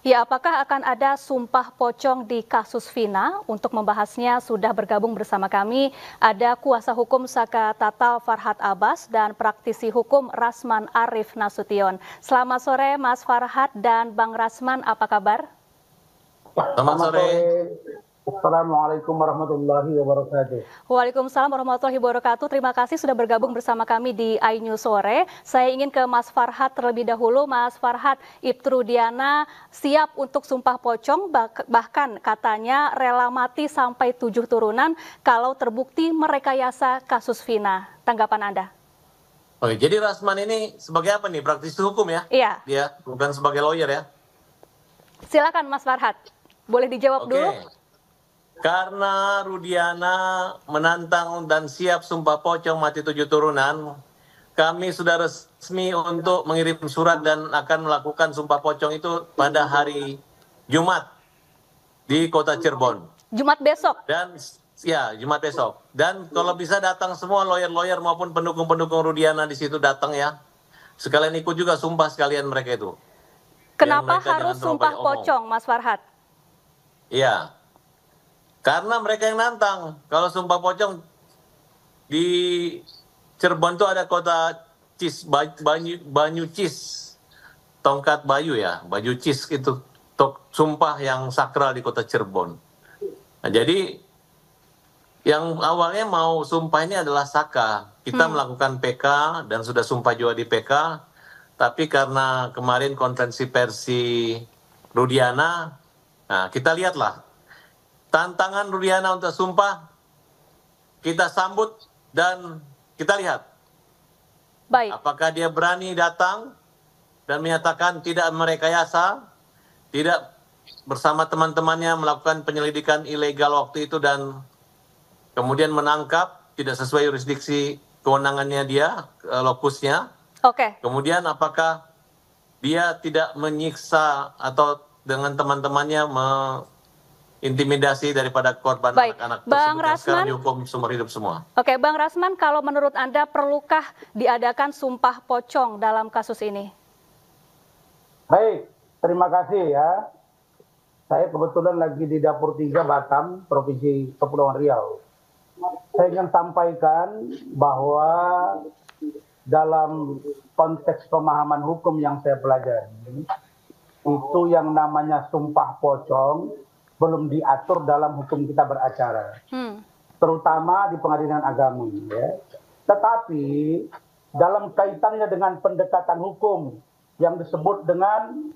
Ya, apakah akan ada sumpah pocong di kasus Vina? Untuk membahasnya sudah bergabung bersama kami ada kuasa hukum Saka Tatal Farhad Abbas dan praktisi hukum Rasman Arif Nasution. Selamat sore Mas Farhad dan Bang Rasman, apa kabar? Selamat sore. Assalamualaikum warahmatullahi wabarakatuh. Waalaikumsalam warahmatullahi wabarakatuh. Terima kasih sudah bergabung bersama kami di iNews Sore. Saya ingin ke Mas Farhad terlebih dahulu. Mas Farhad, Ibtu Rudiana siap untuk sumpah pocong, bahkan katanya rela mati sampai 7 turunan kalau terbukti merekayasa kasus Vina. Tanggapan Anda? Oke, jadi Rasman ini sebagai apa nih? Praktisi hukum ya? Iya. Dia bukan sebagai lawyer ya? Silakan Mas Farhad. Boleh dijawab dulu? Karena Rudiana menantang dan siap sumpah pocong mati 7 turunan, kami sudah resmi untuk mengirim surat dan akan melakukan sumpah pocong itu pada hari Jumat di kota Cirebon. Jumat besok? Dan ya, Jumat besok. Dan kalau bisa datang semua lawyer-lawyer maupun pendukung-pendukung Rudiana di situ datang ya. Sekalian ikut juga sumpah sekalian mereka itu. Kenapa harus sumpah pocong, Mas Farhad? Iya. Karena mereka yang nantang. Kalau sumpah pocong di Cirebon itu ada kota Cis, Banyu Cis, Tongkat Bayu ya, Bayu Cis itu sumpah yang sakral di kota Cirebon. Nah, jadi yang awalnya mau sumpah ini adalah Saka. Kita melakukan PK dan sudah sumpah juga di PK, tapi karena kemarin konferensi persi Rudiana, nah kita lihatlah tantangan Rudiana untuk sumpah, kita sambut dan kita lihat. Baik. Apakah dia berani datang dan menyatakan tidak merekayasa, tidak bersama teman-temannya melakukan penyelidikan ilegal waktu itu dan kemudian menangkap tidak sesuai yurisdiksi kewenangannya dia, lokusnya. Oke. Kemudian apakah dia tidak menyiksa atau dengan teman-temannya intimidasi daripada korban anak-anak tersebut yang sekarang dihukum seumur hidup semua. Oke, Bang Rasman, kalau menurut Anda perlukah diadakan sumpah pocong dalam kasus ini? Baik, terima kasih ya. Saya kebetulan lagi di Dapur 3 Batam, Provinsi Kepulauan Riau. Saya ingin sampaikan bahwa dalam konteks pemahaman hukum yang saya pelajari, itu yang namanya sumpah pocong belum diatur dalam hukum kita beracara, terutama di pengadilan agama. Ya. Tetapi dalam kaitannya dengan pendekatan hukum yang disebut dengan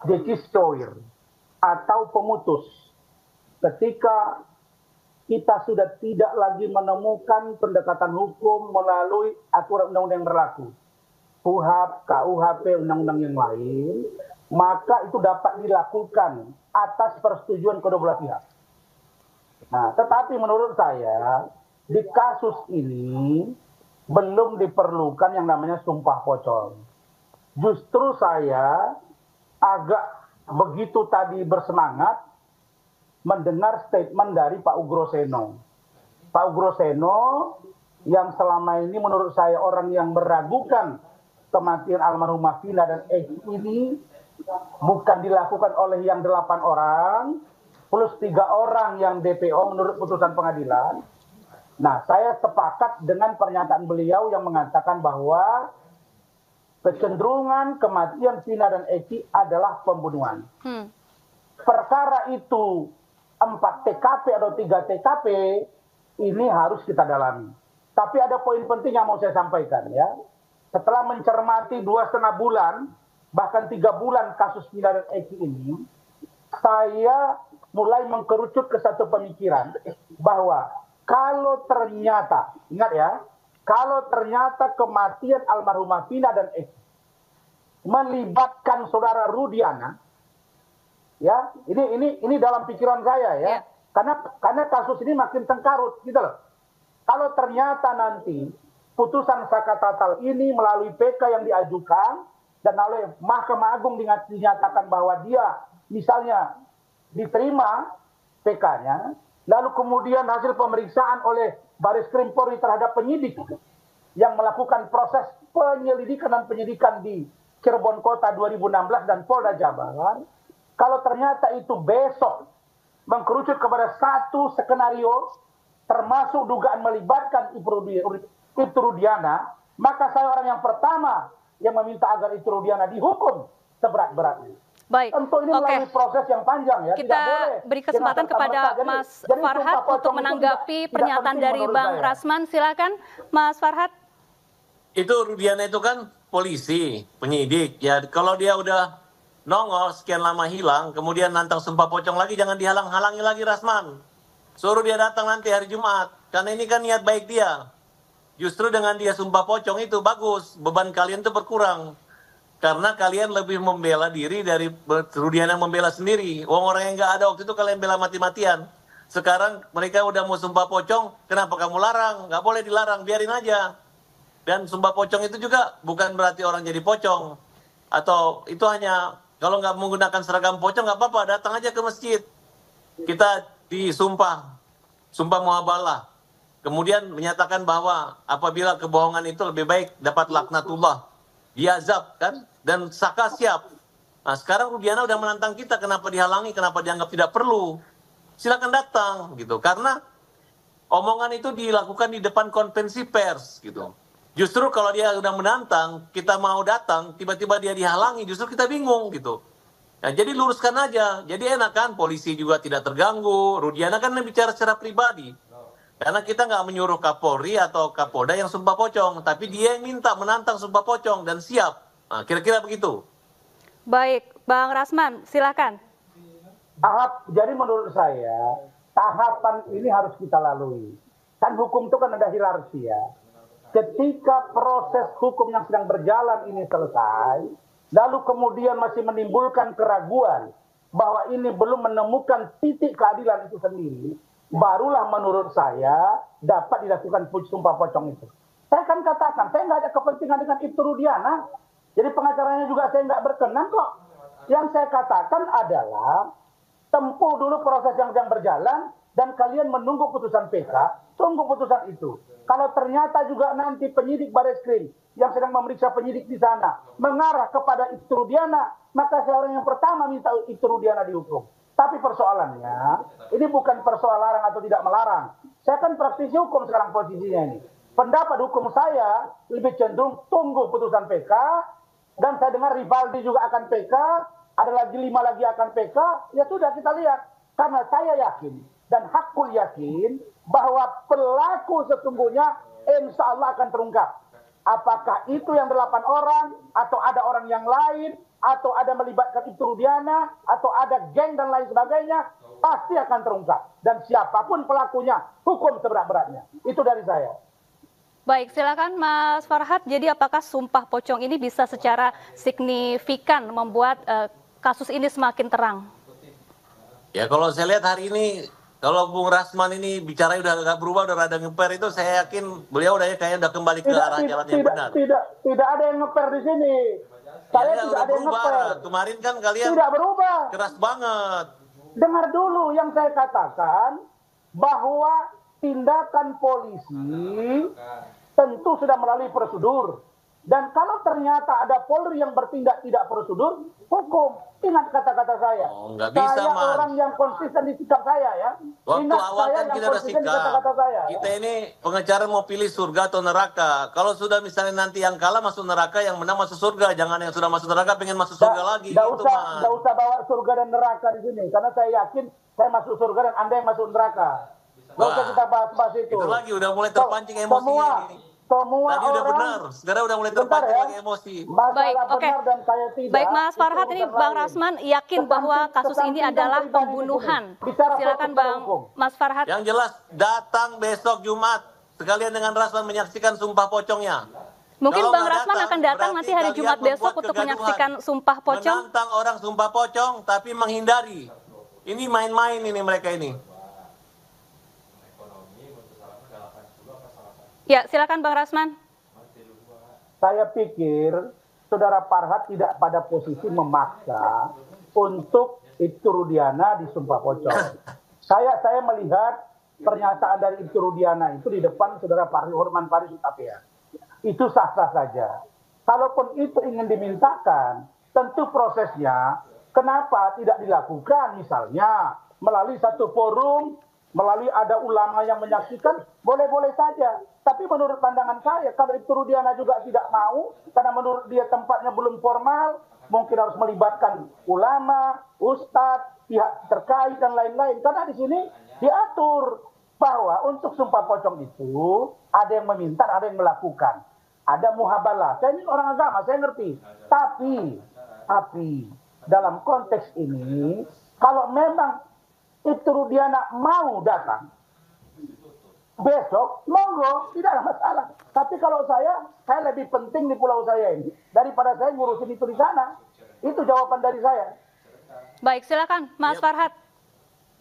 decisor atau pemutus, ketika kita sudah tidak lagi menemukan pendekatan hukum melalui aturan undang-undang yang berlaku, KUHP, KUHP, undang-undang yang lain, maka itu dapat dilakukan atas persetujuan kedua belah pihak. Nah, tetapi menurut saya di kasus ini belum diperlukan yang namanya sumpah pocong. Justru saya agak begitu tadi bersemangat mendengar statement dari Pak Ugroseno. Pak Ugroseno yang selama ini menurut saya orang yang meragukan kematian almarhumah Vina dan Eki ini bukan dilakukan oleh yang 8 orang plus 3 orang yang DPO menurut putusan pengadilan. Nah, saya sepakat dengan pernyataan beliau yang mengatakan bahwa kecenderungan kematian Vina dan Eki adalah pembunuhan. Perkara itu 4 TKP atau 3 TKP ini harus kita dalami. Tapi ada poin penting yang mau saya sampaikan ya. Setelah mencermati 2,5 bulan, bahkan 3 bulan kasus Vina dan Eki ini, saya mulai mengkerucut ke satu pemikiran bahwa kalau ternyata, ingat ya, kalau ternyata kematian almarhumah Vina dan Eki melibatkan saudara Rudiana, ya, ini dalam pikiran saya ya, karena kasus ini makin sengkarut gitu loh. Kalau ternyata nanti putusan Saka Tatal ini melalui PK yang diajukan dan oleh Mahkamah Agung dinyatakan bahwa dia misalnya diterima PK-nya, lalu kemudian hasil pemeriksaan oleh Baris Krim Polri terhadap penyidik yang melakukan proses penyelidikan dan penyidikan di Cirebon Kota 2016 dan Polda Jabar, kalau ternyata itu besok mengkerucut kepada satu skenario, termasuk dugaan melibatkan Ibtu Rudiana, maka saya orang yang pertama yang meminta agar Ibtu Rudiana dihukum seberat-beratnya. Baik. Tentu ini melalui proses yang panjang ya. Kita beri kesempatan kepada Mas Farhad untuk menanggapi pernyataan dari Bang Rasman. Silakan Mas Farhad. Itu Rudiana itu kan polisi, penyidik. Ya kalau dia udah nongol sekian lama hilang, kemudian nantang sumpah pocong lagi, jangan dihalang-halangi lagi Rasman. Suruh dia datang nanti hari Jumat. Karena ini kan niat baik dia. Justru dengan dia sumpah pocong itu bagus, beban kalian itu berkurang. Karena kalian lebih membela diri dari Rudiana membela sendiri. Orang yang nggak ada waktu itu kalian bela mati-matian. Sekarang mereka udah mau sumpah pocong, kenapa kamu larang? Nggak boleh dilarang, biarin aja. Dan sumpah pocong itu juga bukan berarti orang jadi pocong. Atau itu hanya, kalau nggak menggunakan seragam pocong nggak apa-apa, datang aja ke masjid. Kita disumpah, sumpah muhabalah. Kemudian menyatakan bahwa apabila kebohongan itu lebih baik dapat laknatullah. Diazab kan, dan Saka siap. Nah sekarang Rudiana udah menantang kita, kenapa dihalangi, kenapa dianggap tidak perlu. Silakan datang gitu, karena omongan itu dilakukan di depan konvensi pers gitu. Justru kalau dia udah menantang, kita mau datang, tiba-tiba dia dihalangi, justru kita bingung gitu. Nah, jadi luruskan aja, jadi enak kan, polisi juga tidak terganggu, Rudiana kan bicara secara pribadi. Karena kita nggak menyuruh Kapolri atau Kapolda yang sumpah pocong, tapi dia yang minta menantang sumpah pocong dan siap. Nah, kira-kira begitu. Baik, Bang Rasman, silakan. Jadi menurut saya, tahapan ini harus kita lalui. Kan hukum itu kan ada hierarki ya. Ketika proses hukum yang sedang berjalan ini selesai, lalu kemudian masih menimbulkan keraguan bahwa ini belum menemukan titik keadilan itu sendiri, barulah menurut saya dapat dilakukan sumpah pocong itu. Saya kan katakan, saya nggak ada kepentingan dengan Ibtu Rudiana. Jadi pengacaranya juga saya nggak berkenan kok. Yang saya katakan adalah tempuh dulu proses yang sedang berjalan dan kalian menunggu putusan PK, tunggu putusan itu. Kalau ternyata juga nanti penyidik Bareskrim yang sedang memeriksa penyidik di sana mengarah kepada Ibtu Rudiana, maka saya orang yang pertama minta Ibtu Rudiana dihukum. Tapi persoalannya, ini bukan persoalan larang atau tidak melarang. Saya kan praktisi hukum sekarang posisinya ini. Pendapat hukum saya lebih cenderung tunggu putusan PK, dan saya dengar Rivaldi juga akan PK, ada lagi 5 lagi akan PK, ya sudah kita lihat. Karena saya yakin, dan hakul yakin, bahwa pelaku sesungguhnya insya Allah akan terungkap. Apakah itu yang 8 orang, atau ada orang yang lain, atau ada melibatkan Ibtu Rudiana, atau ada geng dan lain sebagainya, pasti akan terungkap. Dan siapapun pelakunya, hukum seberat-beratnya. Itu dari saya. Baik, silakan Mas Farhad. Jadi apakah sumpah pocong ini bisa secara signifikan membuat kasus ini semakin terang? Ya kalau saya lihat hari ini, kalau Bung Rasman ini bicara udah agak berubah, udah rada ngeper itu, saya yakin beliau kayaknya udah kembali ke arah jalan yang benar. Tidak ada yang ngeper di sini. Saya ya, tidak ada yang ngeper. Kemarin kan kalian tidak berubah. Keras banget. Dengar dulu yang saya katakan, bahwa tindakan polisi tentu sudah melalui prosedur. Dan kalau ternyata ada Polri yang bertindak tidak prosedur, hukum. Ingat kata-kata saya. Oh, nggak bisa, saya Man. orang yang konsisten di sikap saya ya. Waktu Ingat awal saya kan yang kita udah konsisten di sikap. kata-kata saya. Kita ini pengacara mau pilih surga atau neraka. Kalau sudah misalnya nanti yang kalah masuk neraka, yang menang masuk surga. Jangan yang sudah masuk neraka pengen masuk surga lagi. Nggak usah bawa surga dan neraka di sini. Karena saya yakin saya masuk surga dan Anda yang masuk neraka. Nggak usah kita bahas itu. Itu lagi udah mulai terpancing emosi ini. Semua tadi udah benar, sekarang udah mulai terpancing lagi emosi. Baik, oke. Baik Mas Farhad, ini Bang Rasman yakin bahwa kasus ini adalah pembunuhan. Silakan Bang Mas Farhad. Yang jelas datang besok Jumat sekalian dengan Rasman menyaksikan sumpah pocongnya. Mungkin Bang Rasman akan datang nanti hari Jumat besok untuk menyaksikan sumpah pocong. Menantang orang sumpah pocong tapi menghindari. Ini main-main ini mereka ini. Ya, silakan Bang Rasman. Saya pikir Saudara Farhad tidak pada posisi memaksa untuk Ibtu Rudiana disumpah pocong. Saya melihat pernyataan dari Ibtu Rudiana itu di depan Saudara Horman Faris Utapia. Itu sah-sah saja. kalaupun itu ingin dimintakan, tentu prosesnya kenapa tidak dilakukan misalnya melalui satu forum, melalui ada ulama yang menyaksikan, boleh-boleh saja. Tapi menurut pandangan saya, kalau Ibtu Rudiana juga tidak mau, karena menurut dia tempatnya belum formal, mungkin harus melibatkan ulama, ustadz, pihak terkait, dan lain-lain. Karena di sini diatur bahwa untuk sumpah pocong itu, ada yang meminta, ada yang melakukan. Ada muhabalah. Saya ini orang agama, saya ngerti. Tapi, dalam konteks ini, kalau memang Ibtu Rudiana mau datang, besok, monggo, tidak ada masalah. Tapi kalau saya lebih penting di pulau saya ini, daripada saya ngurusin itu di sana. Itu jawaban dari saya. Baik, silakan Mas Farhat.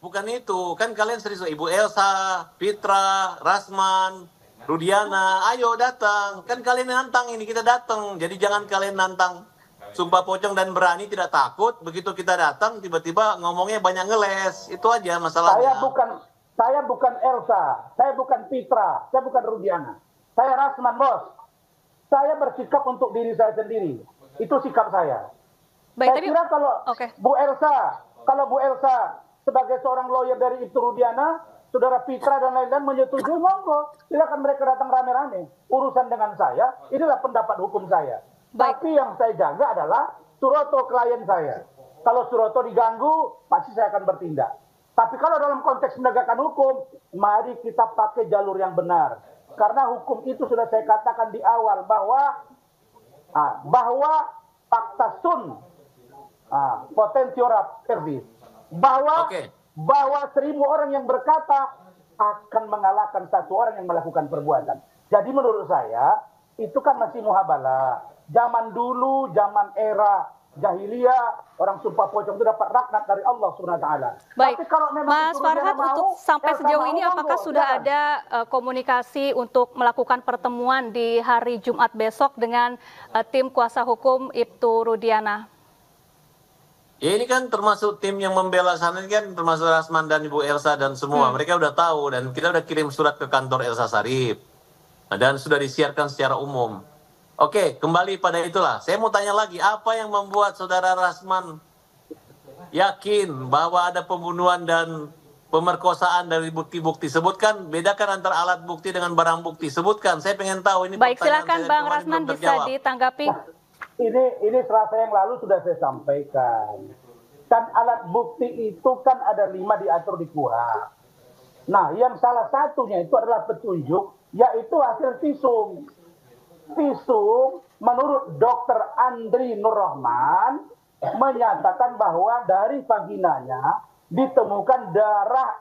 Bukan itu, kan kalian serius, Ibu Elsa, Fitra, Rasman, Rudiana, ayo datang. Kan kalian nantang ini, kita datang. Jadi jangan kalian nantang sumpah pocong dan berani, tidak takut. Begitu kita datang, tiba-tiba ngomongnya banyak ngeles. Itu aja masalahnya. Saya bukan Elsa, saya bukan Fitra, saya bukan Rudiana. Saya Rasman, bos. Saya bersikap untuk diri saya sendiri. Itu sikap saya. Baik, saya kira kalau kalau Bu Elsa sebagai seorang lawyer dari Ibtu Rudiana, Saudara Fitra dan lain-lain menyetujui, monggo. Silakan mereka datang rame-rame. Urusan dengan saya, inilah pendapat hukum saya. Baik. Tapi yang saya jaga adalah Suroto klien saya. Kalau Suroto diganggu, pasti saya akan bertindak. Tapi kalau dalam konteks penegakan hukum, mari kita pakai jalur yang benar. Karena hukum itu sudah saya katakan di awal bahwa fakta sun potentio servis, bahwa 1000 orang yang berkata akan mengalahkan 1 orang yang melakukan perbuatan. Jadi menurut saya itu kan masih muhabalah. Zaman dulu, zaman era jahiliyah, orang sumpah pocong itu dapat laknat dari Allah Subhanahu wa taala. Baik, tapi kalau memang Mas Farhat, untuk sampai sejauh ini apakah sudah ada komunikasi untuk melakukan pertemuan di hari Jumat besok dengan tim kuasa hukum Ibtu Rudiana? Ya ini kan termasuk tim yang membela sana, kan termasuk Rasman dan Ibu Elsa dan semua. Mereka udah tahu dan kita udah kirim surat ke kantor Elsa Sharif. Dan sudah disiarkan secara umum. Oke, kembali pada itulah. Saya mau tanya lagi, apa yang membuat Saudara Rasman yakin bahwa ada pembunuhan dan pemerkosaan dari bukti-bukti? Sebutkan, bedakan antara alat bukti dengan barang bukti. Sebutkan, saya pengen tahu. Ini baik, pertanyaan silakan saya Bang Rasman bisa ditanggapi. Ini Selasa yang lalu sudah saya sampaikan. Kan alat bukti itu kan ada 5 diatur di KUHP. Nah, yang salah satunya itu adalah petunjuk, yaitu hasil visum. Visum menurut Dr. Andri Nur Rahman menyatakan bahwa dari vaginanya ditemukan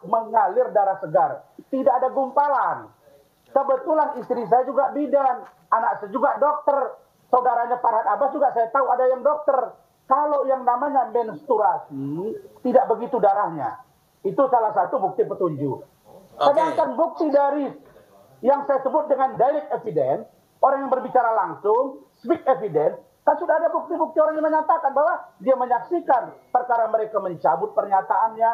mengalir darah segar. Tidak ada gumpalan. Kebetulan istri saya juga bidan, anak saya juga dokter, saudaranya Farhat Abbas juga saya tahu ada yang dokter. Kalau yang namanya menstruasi tidak begitu darahnya. Itu salah satu bukti petunjuk. Sedangkan bukti dari yang saya sebut dengan direct evidence, orang yang berbicara langsung, speak evidence, kan sudah ada bukti-bukti orang yang menyatakan bahwa dia menyaksikan perkara mereka mencabut pernyataannya,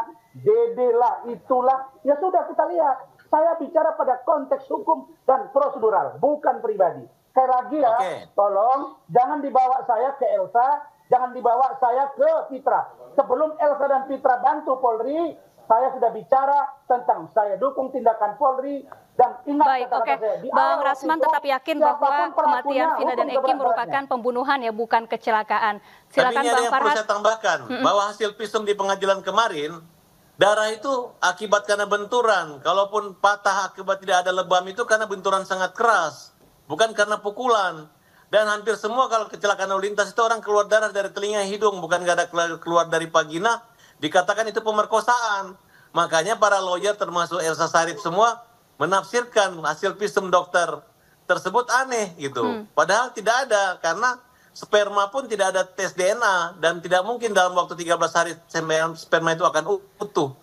lah, itulah, ya sudah kita lihat. Saya bicara pada konteks hukum dan prosedural, bukan pribadi. Sekali lagi ya, tolong jangan dibawa saya ke Elsa, jangan dibawa saya ke Fitra. Sebelum Elsa dan Fitra bantu Polri, saya sudah bicara tentang saya dukung tindakan Polri. Dan ingat saya, Bang Rasman tetap yakin bahwa kematian Vina dan Eki merupakan pembunuhan ya, bukan kecelakaan. Silakan Bang Farhat. Perlu saya tambahkan bahwa hasil visum di pengadilan kemarin, darah itu akibat karena benturan. Kalaupun patah akibat tidak ada lebam itu karena benturan sangat keras, bukan karena pukulan. Dan hampir semua kalau kecelakaan lalu lintas itu orang keluar darah dari telinga hidung, bukan ada keluar dari vagina, dikatakan itu pemerkosaan. Makanya para lawyer termasuk Elsa Sharif semua menafsirkan hasil visum dokter tersebut aneh gitu. Padahal tidak ada, karena sperma pun tidak ada tes DNA dan tidak mungkin dalam waktu 13 hari sperma itu akan utuh.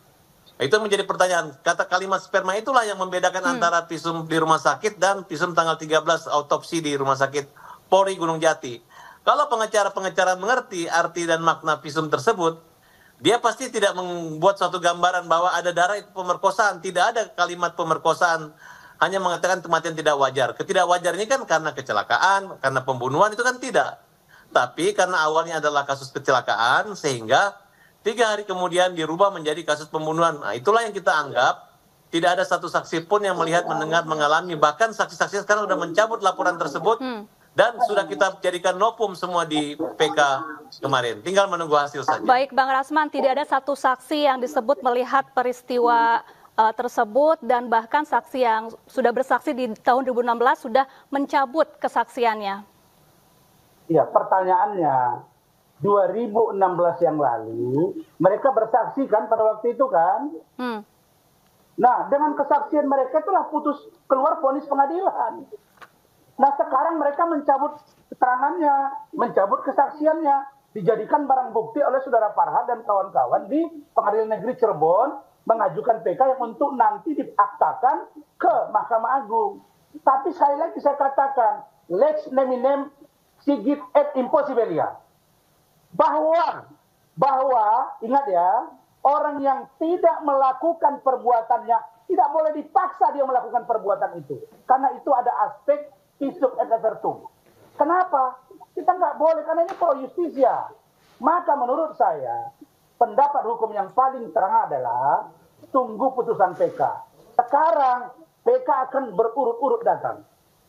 Itu menjadi pertanyaan. Kata kalimat sperma itulah yang membedakan antara visum di rumah sakit dan visum tanggal 13 autopsi di rumah sakit Polri Gunung Jati. Kalau pengacara-pengacara mengerti arti dan makna visum tersebut, dia pasti tidak membuat suatu gambaran bahwa ada darah itu pemerkosaan. Tidak ada kalimat pemerkosaan hanya mengatakan kematian tidak wajar. Ketidakwajar ini kan karena kecelakaan, karena pembunuhan itu kan tidak. Tapi karena awalnya adalah kasus kecelakaan, sehingga 3 hari kemudian dirubah menjadi kasus pembunuhan. Nah, itulah yang kita anggap tidak ada satu saksi pun yang melihat, mendengar, mengalami. Bahkan saksi-saksi sekarang sudah mencabut laporan tersebut dan sudah kita jadikan nopum semua di PK kemarin. Tinggal menunggu hasil saja. Baik, Bang Rasman, tidak ada satu saksi yang disebut melihat peristiwa tersebut, dan bahkan saksi yang sudah bersaksi di tahun 2016 sudah mencabut kesaksiannya. Iya, pertanyaannya 2016 yang lalu mereka bersaksi kan pada waktu itu kan? Nah, dengan kesaksian mereka itulah keluar vonis pengadilan. Nah, sekarang mereka mencabut keterangannya, mencabut kesaksiannya, dijadikan barang bukti oleh saudara Farhat dan kawan-kawan di Pengadilan Negeri Cirebon, mengajukan PK yang untuk nanti diaktakan ke Mahkamah Agung. Tapi sekali lagi saya katakan, lex neminem sigit et impossibilia. Bahwa ingat ya, orang yang tidak melakukan perbuatannya tidak boleh dipaksa dia melakukan perbuatan itu. Karena itu ada aspek isum et avertum. Kenapa? Kita nggak boleh, karena ini pro justisia. Maka menurut saya, pendapat hukum yang paling terang adalah tunggu putusan PK. Sekarang PK akan berurut-urut datang.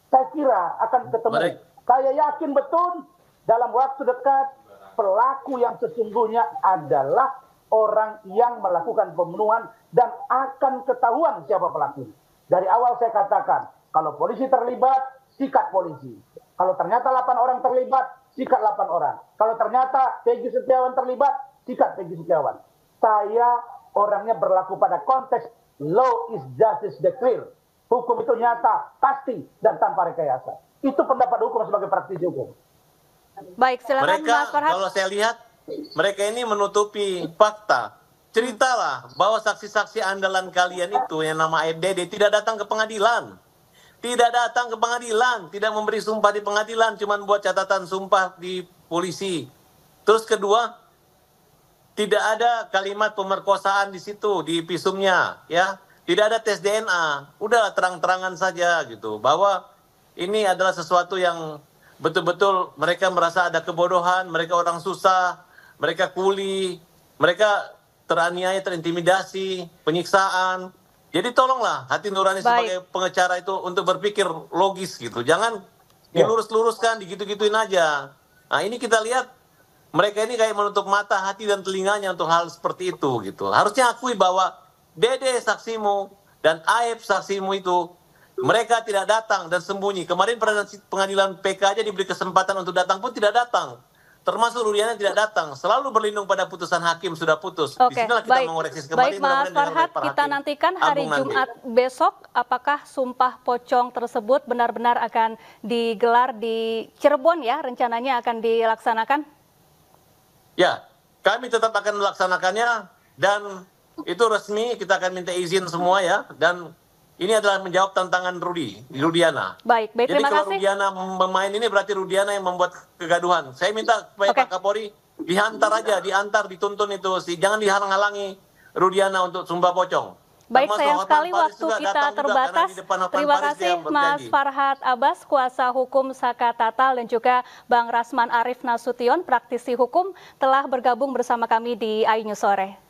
Saya kira akan ketemu. Saya yakin betul dalam waktu dekat pelaku yang sesungguhnya adalah orang yang melakukan pembunuhan dan akan ketahuan siapa pelaku. Dari awal saya katakan, kalau polisi terlibat, sikat polisi. Kalau ternyata 8 orang terlibat, sikat 8 orang. Kalau ternyata Peggy Setiawan terlibat, sikat Peggy Setiawan. Saya orangnya berlaku pada konteks law is justice declare. Hukum itu nyata, pasti, dan tanpa rekayasa. Itu pendapat hukum sebagai praktisi hukum. Baik, silakan Mas Farhat. Kalau saya lihat, mereka ini menutupi fakta. Ceritalah bahwa saksi-saksi andalan kalian itu yang nama AFDD tidak datang ke pengadilan. Tidak datang ke pengadilan, tidak memberi sumpah di pengadilan, cuma buat catatan sumpah di polisi. Terus kedua, tidak ada kalimat pemerkosaan di situ, di visumnya, ya. Tidak ada tes DNA. Udah terang-terangan saja gitu, bahwa ini adalah sesuatu yang betul-betul mereka merasa ada kebodohan, mereka orang susah, mereka kuli, mereka teraniaya, terintimidasi, penyiksaan. Jadi tolonglah hati nurani sebagai pengacara itu untuk berpikir logis gitu. Jangan dilurus-luruskan, digitu-gituin aja. Nah, ini kita lihat mereka ini kayak menutup mata, hati dan telinganya untuk hal seperti itu gitu. Harusnya akui bahwa Dede saksimu dan Aep saksimu itu mereka tidak datang dan sembunyi. Kemarin pada pengadilan PK aja diberi kesempatan untuk datang pun tidak datang. Termasuk Rudiana tidak datang, selalu berlindung pada putusan hakim sudah putus. Disinilah kita mengoreksi kembali. Baik, Mas Farhat, kita nantikan hari Jumat besok apakah sumpah pocong tersebut benar-benar akan digelar di Cirebon ya, rencananya akan dilaksanakan? Ya, kami tetap akan melaksanakannya dan itu resmi, kita akan minta izin semua ya, dan ini adalah menjawab tantangan Rudiana. Baik, terima kasih. Jadi kalau Rudiana bermain ini berarti Rudiana yang membuat kegaduhan. Saya minta supaya Pak Kapolri diantar, dituntun itu. Jangan dihalang-halangi Rudiana untuk sumpah pocong. Baik, sayang sekali waktu kita terbatas. Terima kasih Mas Farhat Abbas, kuasa hukum Saka Tatal, dan juga Bang Rasman Arif Nasution, praktisi hukum, telah bergabung bersama kami di iNews Sore.